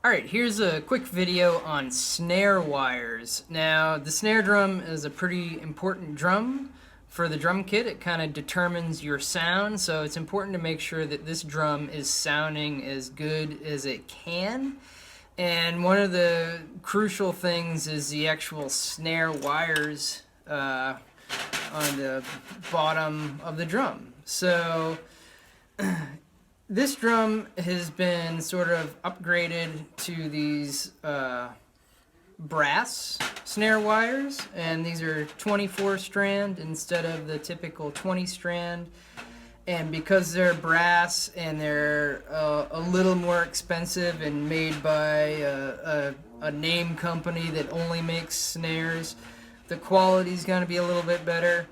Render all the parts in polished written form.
Alright, here's a quick video on snare wires. Now, the snare drum is a pretty important drum for the drum kit. It kind of determines your sound, so it's important to make sure that this drum is sounding as good as it can. And one of the crucial things is the actual snare wires on the bottom of the drum. So this drum has been sort of upgraded to these brass snare wires, and these are 24 strand instead of the typical 20 strand. And because they're brass and they're a little more expensive and made by a name company that only makes snares, the quality's going to be a little bit better.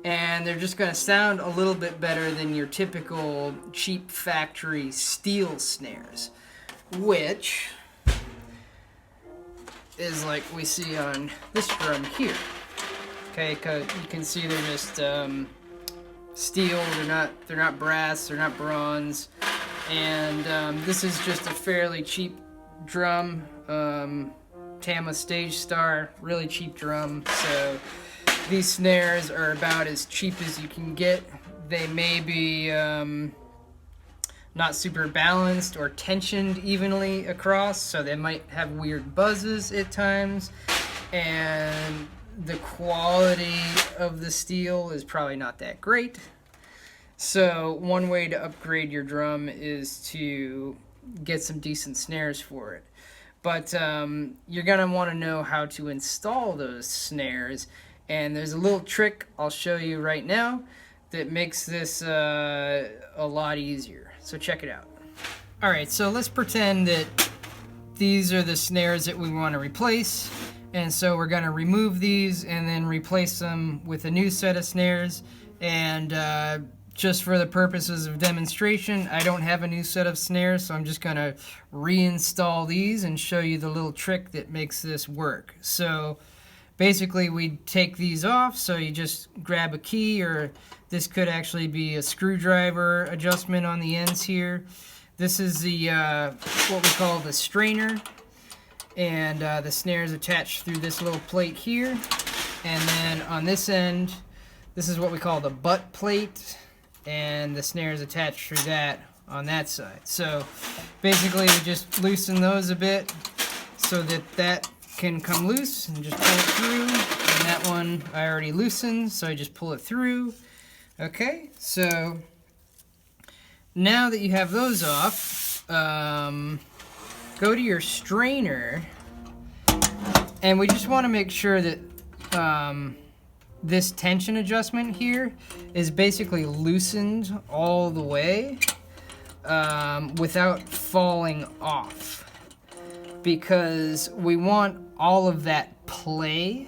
And they're just going to sound a little bit better than your typical cheap factory steel snares, which is like we see on this drum here. Okay, cause you can see they're just steel. They're not brass. They're not bronze. And this is just a fairly cheap drum. Tama Stage Star, really cheap drum. So these snares are about as cheap as you can get. They may be not super balanced or tensioned evenly across, so they might have weird buzzes at times. And the quality of the steel is probably not that great. So one way to upgrade your drum is to get some decent snares for it. But you're going to want to know how to install those snares. And there's a little trick I'll show you right now that makes this a lot easier. So check it out. Alright, so let's pretend that these are the snares that we want to replace. And so we're going to remove these and then replace them with a new set of snares. And just for the purposes of demonstration, I don't have a new set of snares, so I'm just going to reinstall these and show you the little trick that makes this work. So basically, we take these off, so you just grab a key, or this could actually be a screwdriver adjustment on the ends here. This is the what we call the strainer, and the snare is attached through this little plate here. And then on this end, this is what we call the butt plate, and the snare is attached through that on that side. So basically, we just loosen those a bit so that that can come loose, and just pull it through. And that one I already loosened, so I just pull it through. Okay, so now that you have those off, go to your strainer, and we just want to make sure that this tension adjustment here is basically loosened all the way without falling off, because we want all of that play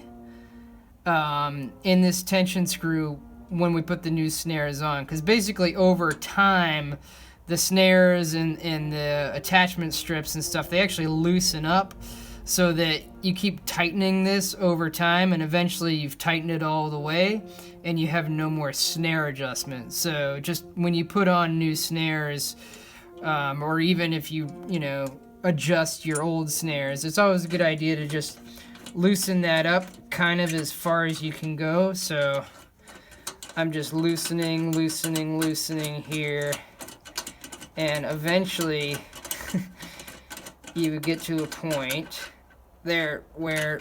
in this tension screw when we put the new snares on. Because basically over time, the snares and the attachment strips and stuff, they actually loosen up, so that you keep tightening this over time, and eventually you've tightened it all the way and you have no more snare adjustment. So just when you put on new snares, or even if you adjust your old snares, it's always a good idea to just loosen that up kind of as far as you can go. So I'm just loosening here, and eventually you would get to a point there where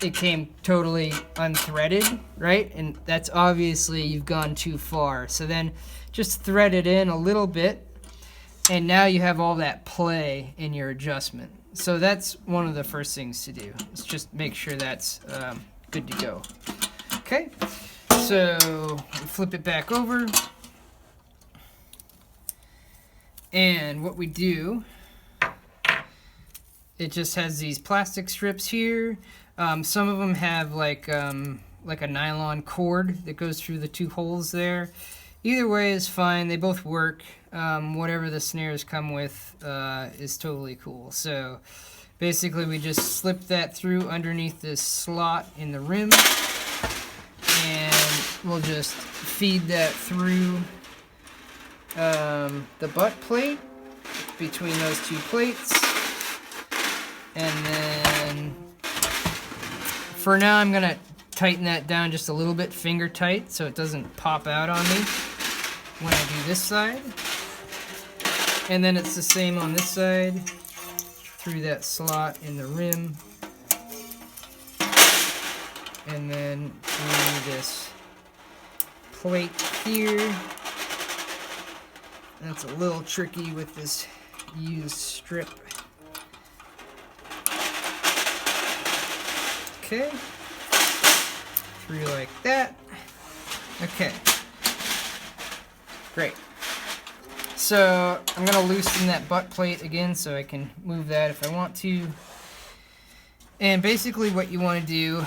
it came totally unthreaded, right? And that's obviously you've gone too far. So then just thread it in a little bit, and now you have all that play in your adjustment. So that's one of the first things to do. Let's just make sure that's good to go. Okay, so we flip it back over. And what we do, it just has these plastic strips here. Some of them have like a nylon cord that goes through the two holes there. Either way is fine. They both work. Whatever the snares come with is totally cool. So basically we just slip that through underneath this slot in the rim, and we'll just feed that through the butt plate, between those two plates. And then for now I'm gonna tighten that down just a little bit finger tight so it doesn't pop out on me when I do this side. And then it's the same on this side, through that slot in the rim. And then through this plate here. That's a little tricky with this used strip. Okay. Through like that. Okay. Great. So I'm going to loosen that butt plate again so I can move that if I want to. And basically what you want to do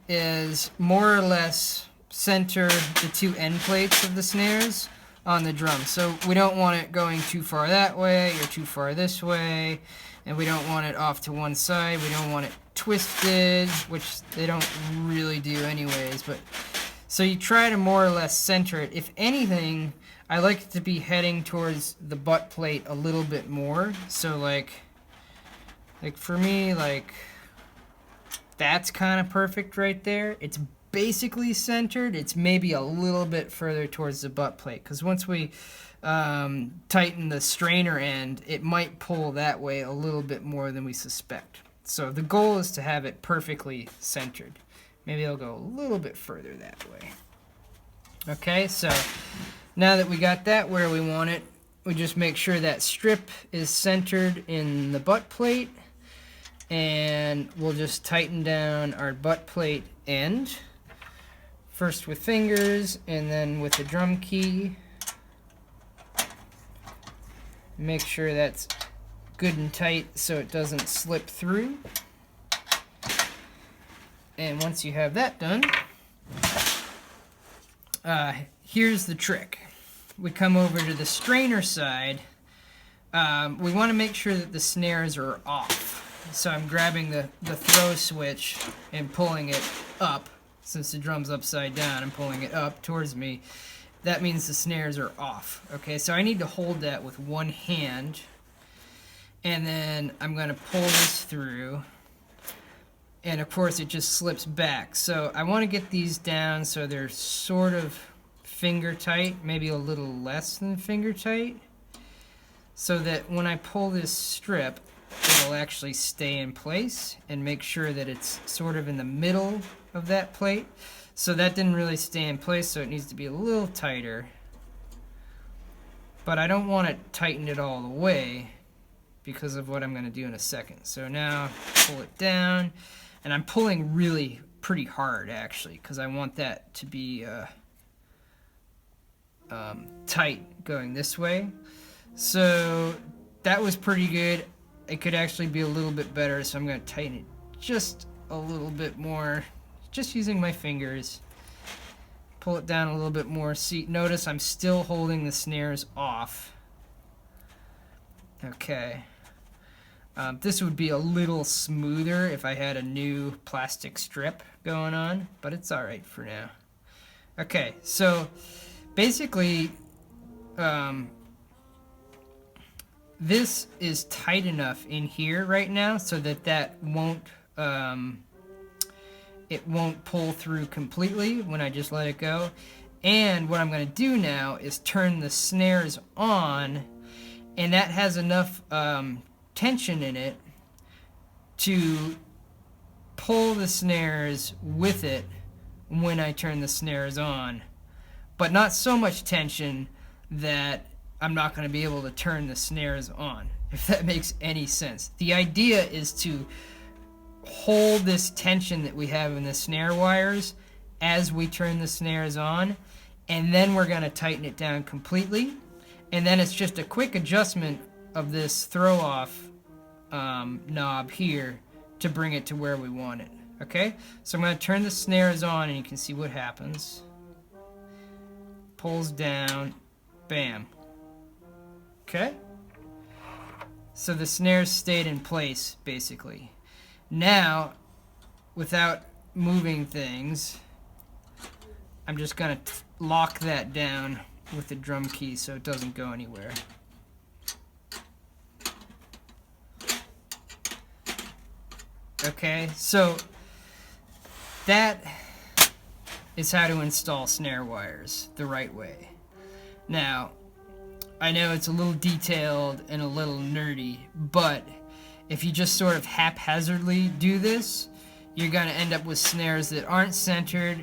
is more or less center the two end plates of the snares on the drum. So we don't want it going too far that way or too far this way, and we don't want it off to one side. We don't want it twisted, which they don't really do anyways. But so you try to more or less center it. If anything, I like it to be heading towards the butt plate a little bit more. So like for me, like that's kind of perfect right there. It's basically centered. It's maybe a little bit further towards the butt plate, because once we tighten the strainer end, it might pull that way a little bit more than we suspect. So the goal is to have it perfectly centered. Maybe I'll go a little bit further that way. Okay, so now that we got that where we want it, we just make sure that strip is centered in the butt plate, and we'll just tighten down our butt plate end. First with fingers, and then with the drum key. Make sure that's good and tight so it doesn't slip through. And once you have that done, here's the trick. We come over to the strainer side. We want to make sure that the snares are off. So I'm grabbing the throw switch and pulling it up. Since the drum's upside down, I'm pulling it up towards me. That means the snares are off. Okay, so I need to hold that with one hand. And then I'm going to pull this through. And of course it just slips back. So I want to get these down so they're sort of finger tight, maybe a little less than finger tight. So that when I pull this strip, it'll actually stay in place, and make sure that it's sort of in the middle of that plate. So that didn't really stay in place, so it needs to be a little tighter. But I don't want to tighten it all the way because of what I'm going to do in a second. So now pull it down, and I'm pulling really pretty hard actually, because I want that to be tight going this way. So that was pretty good. It could actually be a little bit better, so I'm going to tighten it just a little bit more, just using my fingers. Pull it down a little bit more. See, notice I'm still holding the snares off. Okay. This would be a little smoother if I had a new plastic strip going on, but it's alright for now. Okay, so basically, this is tight enough in here right now so that won't it won't pull through completely when I just let it go. And what I'm going to do now is turn the snares on, and that has enough tension in it to pull the snares with it when I turn the snares on, but not so much tension that I'm not going to be able to turn the snares on, if that makes any sense. The idea is to hold this tension that we have in the snare wires as we turn the snares on, and then we're going to tighten it down completely, and then it's just a quick adjustment of this throw off knob here to bring it to where we want it. Okay, so I'm going to turn the snares on, and you can see what happens. Pulls down, bam. Okay, so the snares stayed in place basically. Now, without moving things, I'm just gonna lock that down with the drum key so it doesn't go anywhere. Okay, so that is how to install snare wires the right way. Now, I know it's a little detailed and a little nerdy, but if you just sort of haphazardly do this, you're going to end up with snares that aren't centered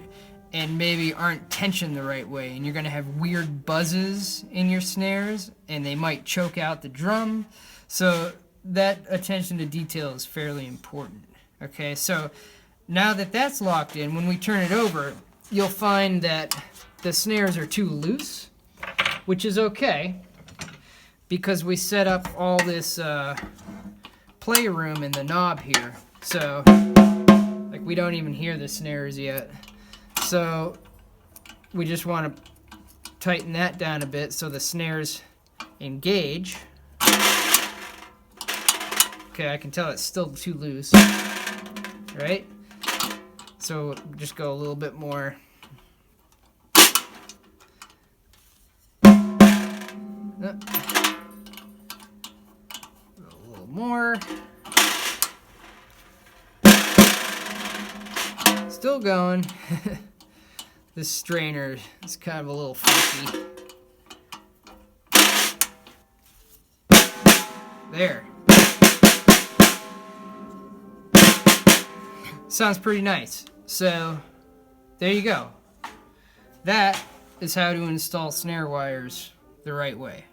and maybe aren't tensioned the right way, and you're going to have weird buzzes in your snares, and they might choke out the drum. So that attention to detail is fairly important. Okay, so now that that's locked in, when we turn it over, you'll find that the snares are too loose, which is okay, because we set up all this playroom in the knob here. So, like, we don't even hear the snares yet. So, we just want to tighten that down a bit so the snares engage. Okay, I can tell it's still too loose, right? So, just go a little bit more. A little more. Still going. This strainer is kind of a little funky. There. Sounds pretty nice. So, there you go. That is how to install snare wires the right way.